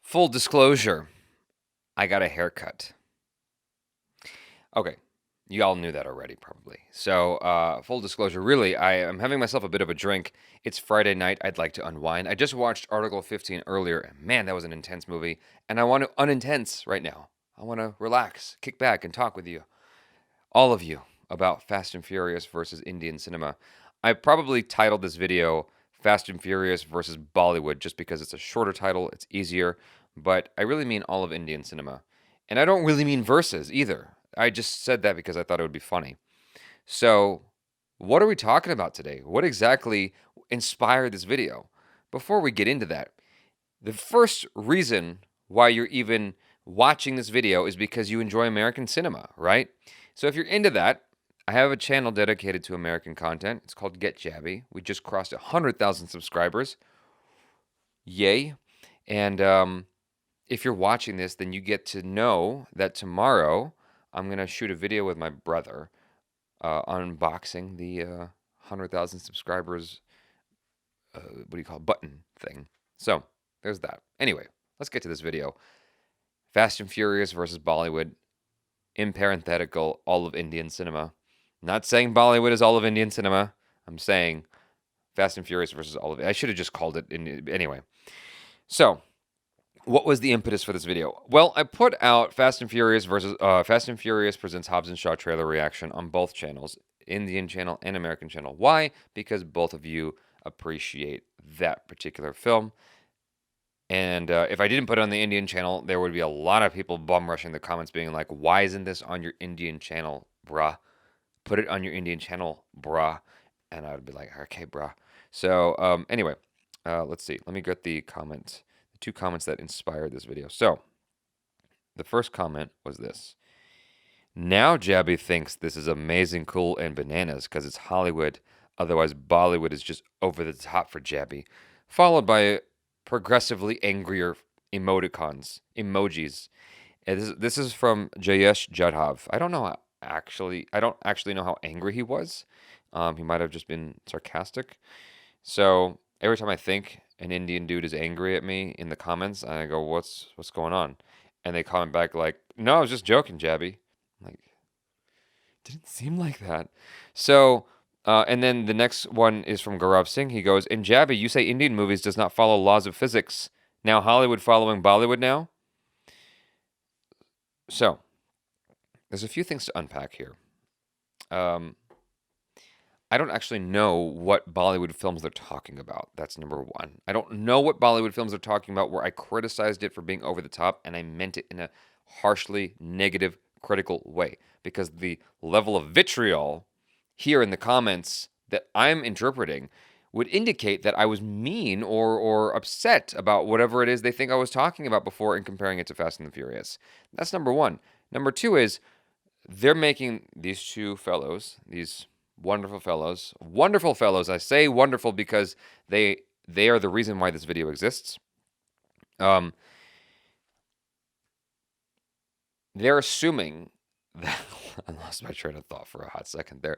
Full disclosure, I got a haircut. Okay, you all knew that already, probably. So, full disclosure, really, I am having myself a bit of a drink. It's Friday night. I'd like to unwind. I just watched Article 15 earlier, and man, that was an intense movie. And I want to unintense right now. I want to relax, kick back, and talk with you, all of you, about Fast and Furious versus Indian cinema. I probably titled this video Fast and Furious versus Bollywood just because it's a shorter title, it's easier, but I really mean all of Indian cinema. And I don't really mean versus either. I just said that because I thought it would be funny. So, what are we talking about today? What exactly inspired this video? Before we get into that, the first reason why you're even watching this video is because you enjoy American cinema, right? So if you're into that, I have a channel dedicated to American content. It's called Get Jaby. We just crossed 100,000 subscribers. Yay. And if you're watching this, then you get to know that tomorrow I'm going to shoot a video with my brother unboxing the 100,000 subscribers, what do you call it, button thing. So there's that. Anyway, let's get to this video. Fast and Furious versus Bollywood. In parenthetical, all of Indian cinema. Not saying Bollywood is all of Indian cinema. I'm saying Fast and Furious versus all of it. I should have just called it anyway. So, what was the impetus for this video? Well, I put out Fast and Furious presents Hobbs and Shaw trailer reaction on both channels, Indian channel and American channel. Why? Because both of you appreciate that particular film. And if I didn't put it on the Indian channel, there would be a lot of people bum rushing the comments being like, why isn't this on your Indian channel, bruh? Put it on your Indian channel, bruh. And I would be like, okay, bruh. So anyway, let's see. Let me get the two comments that inspired this video. So the first comment was this. Now Jaby thinks this is amazing, cool, and bananas because it's Hollywood. Otherwise, Bollywood is just over the top for Jaby. Followed by progressively angrier emojis. And this is from Jayesh Jadhav. I don't actually know how angry he was. He might have just been sarcastic. So every time I think an Indian dude is angry at me in the comments, I go, "What's going on?" And they comment back like, "No, I was just joking, Jaby." I'm like, didn't seem like that. So. And then the next one is from Gaurav Singh. He goes, in Jaby, you say Indian movies does not follow laws of physics. Now Hollywood following Bollywood now? So, there's a few things to unpack here. I don't actually know what Bollywood films they're talking about. That's number one. I don't know what Bollywood films they're talking about where I criticized it for being over the top and I meant it in a harshly negative, critical way. Because the level of vitriol here in the comments that I'm interpreting would indicate that I was mean or upset about whatever it is they think I was talking about before and comparing it to Fast and the Furious. That's number one. Number two is they're making these two fellows, these wonderful fellows, I say wonderful because they are the reason why this video exists. They're assuming that I lost my train of thought for a hot second there.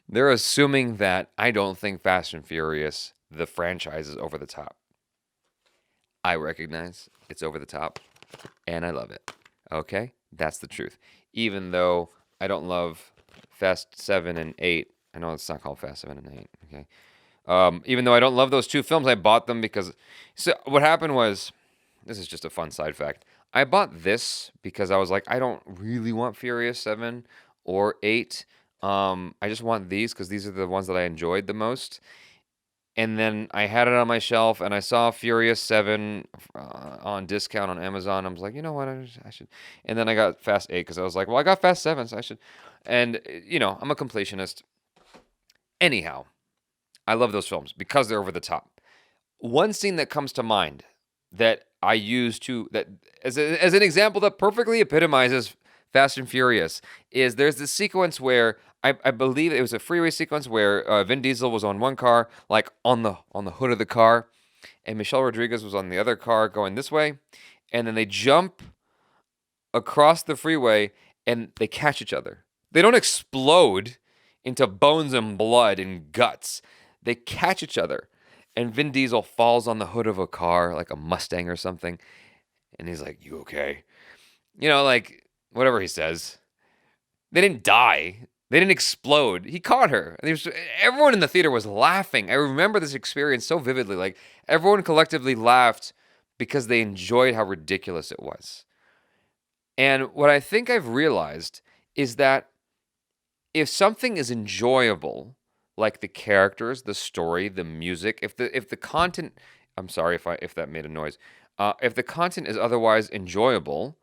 They're assuming that I don't think Fast and Furious, the franchise, is over the top. I recognize it's over the top, and I love it. Okay? That's the truth. Even though I don't love Fast 7 and 8. I know it's not called Fast 7 and 8. Okay? Even though I don't love those two films, I bought them because... So what happened was... This is just a fun side fact. I bought this because I was like, I don't really want Furious 7 or 8. I just want these because these are the ones that I enjoyed the most. And then I had it on my shelf and I saw Furious 7 on discount on Amazon. I was like, you know what, I should. And then I got Fast 8 because I was like, well, I got Fast 7, so I should. And, I'm a completionist. Anyhow, I love those films because they're over the top. One scene that comes to mind that I use as an example that perfectly epitomizes Fast and Furious is there's this sequence where I believe it was a freeway sequence where Vin Diesel was on one car, like on the hood of the car, and Michelle Rodriguez was on the other car going this way, and then they jump across the freeway and they catch each other. They don't explode into bones and blood and guts. They catch each other. And Vin Diesel falls on the hood of a car, like a Mustang or something. And he's like, "You okay?" Like whatever he says. They didn't die. They didn't explode. He caught her. And everyone in the theater was laughing. I remember this experience so vividly. Like, everyone collectively laughed because they enjoyed how ridiculous it was. And what I think I've realized is that if something is enjoyable, like the characters, the story, the music, if the content, I'm sorry if that made a noise. If the content is otherwise enjoyable,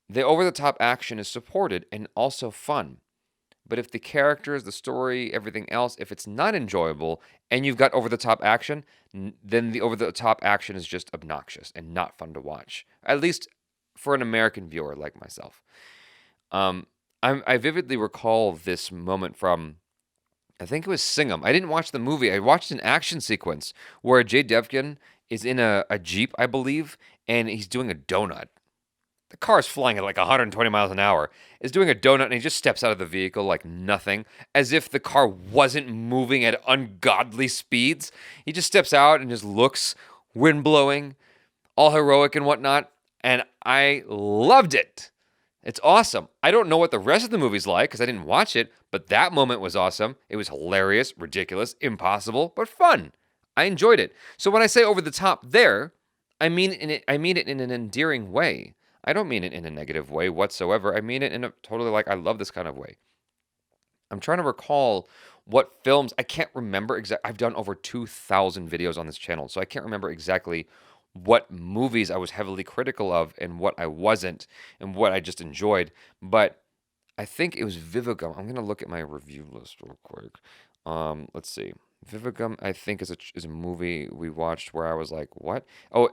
the over-the-top action is supported and also fun. But if the characters, the story, everything else, if it's not enjoyable and you've got over-the-top action, then the over-the-top action is just obnoxious and not fun to watch. At least for an American viewer like myself. I vividly recall this moment from, I think it was Singh. I didn't watch the movie. I watched an action sequence where Jay Devgan is in a Jeep, I believe, and he's doing a donut. The car is flying at like 120 miles an hour, is doing a donut, and he just steps out of the vehicle like nothing, as if the car wasn't moving at ungodly speeds. He just steps out and just looks, wind blowing, all heroic and whatnot, and I loved it. It's awesome. I don't know what the rest of the movie's like because I didn't watch it, but that moment was awesome. It was hilarious, ridiculous, impossible, but fun. I enjoyed it. So when I say over the top there, I mean it in an endearing way. I don't mean it in a negative way whatsoever. I mean it in a totally like I love this kind of way. I'm trying to recall what films. I can't remember exactly. I've done over 2,000 videos on this channel, so I can't remember exactly what movies I was heavily critical of and what I wasn't and what I just enjoyed. But I think it was Vivagam. I'm going to look at my review list real quick. Let's see. Vivagam, I think, is a movie we watched where I was like, what? Oh,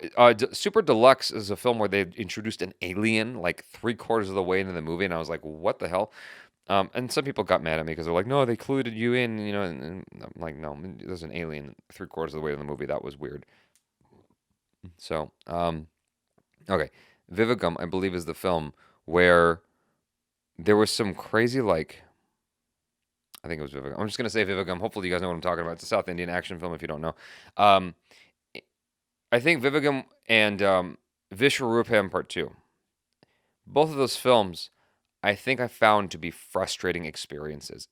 Super Deluxe is a film where they introduced an alien like 3/4 of the way into the movie, and I was like, what the hell? And some people got mad at me because they're like, no, they included you in, and I'm like, no, there's an alien 3/4 of the way in the movie. That was weird. So, okay. Vivagam, I believe, is the film where there was some crazy, like, I think it was Vivagam. I'm just going to say Vivagam. Hopefully you guys know what I'm talking about. It's a South Indian action film if you don't know. Um, I think Vivagam and Vishwarupam Part 2. Both of those films, I think I found to be frustrating experiences.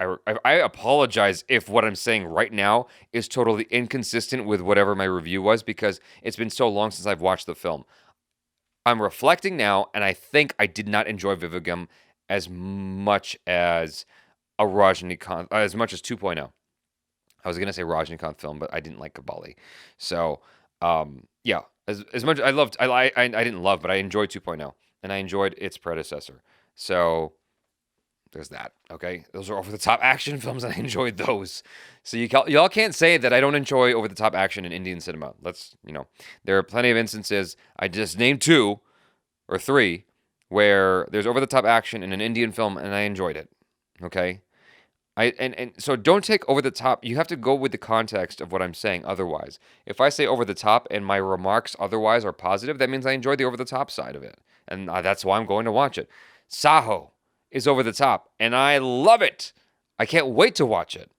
I apologize if what I'm saying right now is totally inconsistent with whatever my review was because it's been so long since I've watched the film. I'm reflecting now, and I think I did not enjoy Vivagam as much as a Rajnikant, as much as 2.0. I was gonna say Rajnikant film, but I didn't like Kabali. So, yeah, as much I didn't love, but I enjoyed 2.0, and I enjoyed its predecessor. So there's that. Okay, those are over the top action films, and I enjoyed those. So y'all can't say that I don't enjoy over the top action in Indian cinema. There are plenty of instances. I just named 2 or 3 where there's over the top action in an Indian film, and I enjoyed it. Okay. And so don't take over the top. You have to go with the context of what I'm saying otherwise. If I say over the top and my remarks otherwise are positive, that means I enjoy the over the top side of it. And that's why I'm going to watch it. Saho is over the top, and I love it. I can't wait to watch it.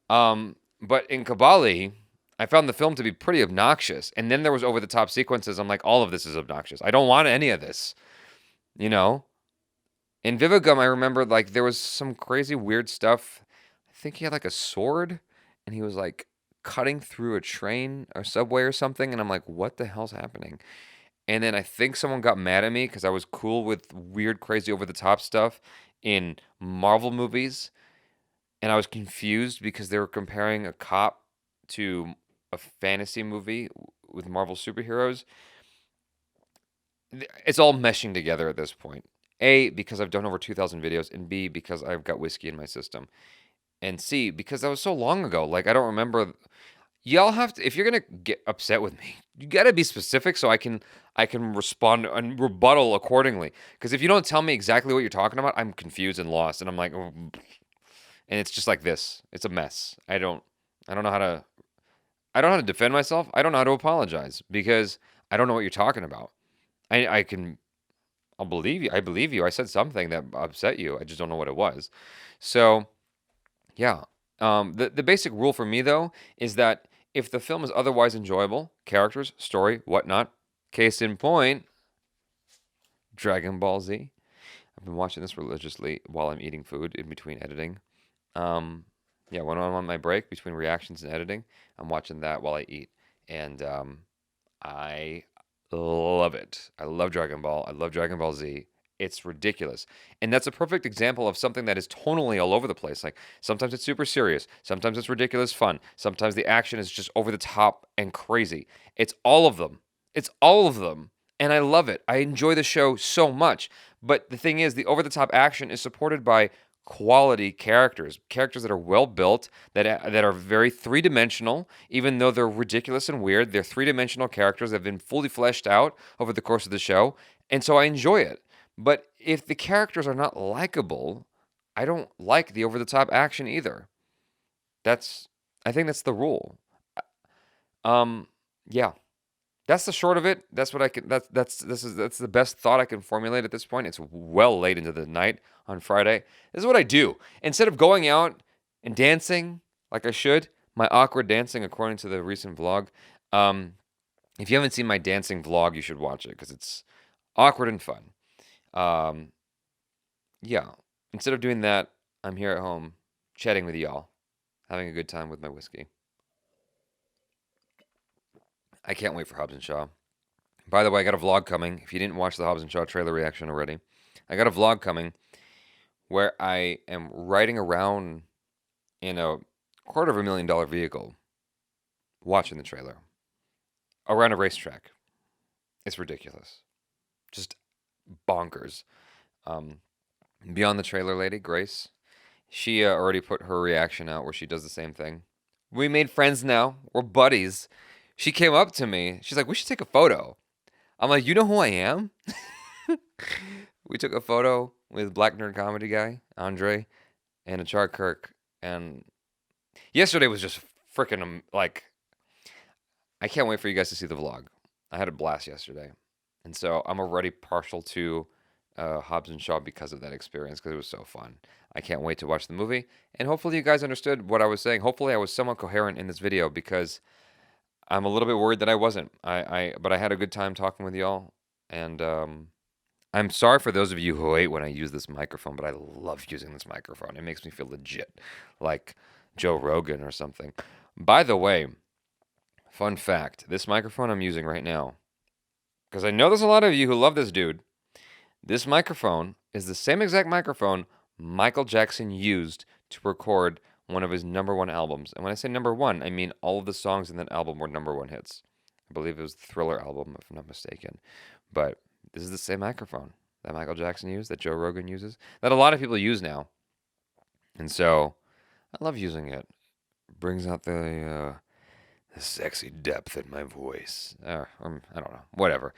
But in Kabali, I found the film to be pretty obnoxious. And then there was over the top sequences. I'm like, all of this is obnoxious. I don't want any of this. In Vivagam, I remember like there was some crazy weird stuff. I think he had like a sword and he was like cutting through a train or subway or something. And I'm like, what the hell's happening? And then I think someone got mad at me because I was cool with weird, crazy, over the top stuff in Marvel movies. And I was confused because they were comparing a cop to a fantasy movie with Marvel superheroes. It's all meshing together at this point. A, because I've done over 2,000 videos, and B, because I've got whiskey in my system. And C, because that was so long ago. Like, I don't remember. Y'all have to, if you're going to get upset with me, you got to be specific so I can respond and rebuttal accordingly. Because if you don't tell me exactly what you're talking about, I'm confused and lost. And I'm like, oh. And it's just like this. It's a mess. I don't know how to defend myself. I don't know how to apologize because I don't know what you're talking about. I'll believe you. I believe you. I said something that upset you. I just don't know what it was. So, yeah. The basic rule for me, though, is that if the film is otherwise enjoyable, characters, story, whatnot, Case in point, Dragon Ball Z. I've been watching this religiously while I'm eating food in between editing. Yeah, when I'm on my break between reactions and editing, I'm watching that while I eat. And I love it. I love Dragon Ball. I love Dragon Ball Z. It's ridiculous. And that's a perfect example of something that is tonally all over the place. Like sometimes it's super serious, sometimes it's ridiculous fun, sometimes the action is just over the top and crazy. It's all of them. It's all of them. And I love it. I enjoy the show so much. But the thing is, the over the top action is supported by quality characters, characters that are well built, that are very three dimensional. Even though they're ridiculous and weird, they're three dimensional characters that have been fully fleshed out over the course of the show, and so I enjoy it. But if the characters are not likable, I don't like the over the top action either. I think that's the rule. Yeah. That's the short of it. That's what I can. That's the best thought I can formulate at this point. It's well late into the night on Friday. This is what I do. Instead of going out and dancing like I should, my awkward dancing according to the recent vlog. If you haven't seen my dancing vlog, you should watch it because it's awkward and fun. Yeah. Instead of doing that, I'm here at home chatting with y'all, having a good time with my whiskey. I can't wait for Hobbs and Shaw. By the way, I got a vlog coming. If you didn't watch the Hobbs and Shaw trailer reaction already, I got a vlog coming where I am riding around in a $250,000 vehicle watching the trailer around a racetrack. It's ridiculous. Just bonkers. Beyond the trailer lady, Grace, she already put her reaction out where she does the same thing. We made friends now. We're buddies. She came up to me. She's like, we should take a photo. I'm like, you know who I am? We took a photo with Black Nerd Comedy guy, Andre, and Achar Kirk. And yesterday was just freaking, like, I can't wait for you guys to see the vlog. I had a blast yesterday. And so I'm already partial to Hobbs and Shaw because of that experience, because it was so fun. I can't wait to watch the movie. And hopefully you guys understood what I was saying. Hopefully I was somewhat coherent in this video, because I'm a little bit worried that I wasn't. But I had a good time talking with y'all. And I'm sorry for those of you who hate when I use this microphone, but I love using this microphone. It makes me feel legit, like Joe Rogan or something. By the way, fun fact, this microphone I'm using right now, because I know there's a lot of you who love this dude, this microphone is the same exact microphone Michael Jackson used to record one of his #1 albums. And when I say #1, I mean all of the songs in that album were #1 hits. I believe it was the Thriller album, if I'm not mistaken. But this is the same microphone that Michael Jackson used, that Joe Rogan uses, that a lot of people use now. And so I love using it. It brings out the sexy depth in my voice. I don't know. Whatever.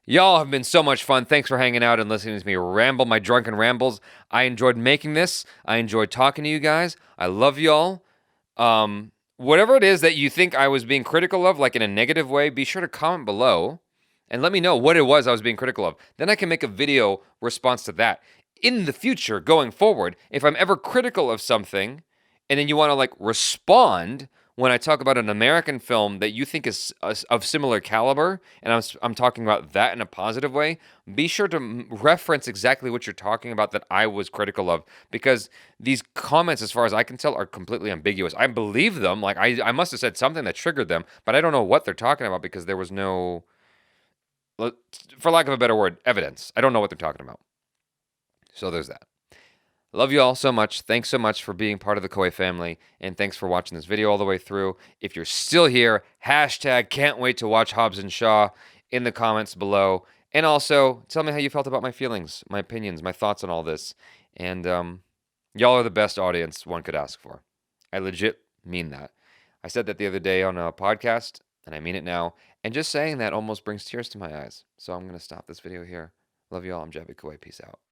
Y'all have been so much fun. Thanks for hanging out and listening to me ramble my drunken rambles. I enjoyed making this. I enjoyed talking to you guys. I love y'all. Whatever it is that you think I was being critical of, like in a negative way, be sure to comment below and let me know what it was I was being critical of. Then I can make a video response to that. In the future, going forward, if I'm ever critical of something and then you want to like respond when I talk about an American film that you think is of similar caliber, and I'm talking about that in a positive way, be sure to reference exactly what you're talking about that I was critical of, because these comments, as far as I can tell, are completely ambiguous. I believe them. Like, I must have said something that triggered them, but I don't know what they're talking about because there was no, for lack of a better word, evidence. I don't know what they're talking about. So there's that. Love you all so much. Thanks so much for being part of the KOAY family, and thanks for watching this video all the way through. If you're still here, hashtag can't wait to watch Hobbs and Shaw in the comments below. And also, tell me how you felt about my feelings, my opinions, my thoughts on all this. And y'all are the best audience one could ask for. I legit mean that. I said that the other day on a podcast, and I mean it now. And just saying that almost brings tears to my eyes. So I'm going to stop this video here. Love you all. I'm Jaby KOAY. Peace out.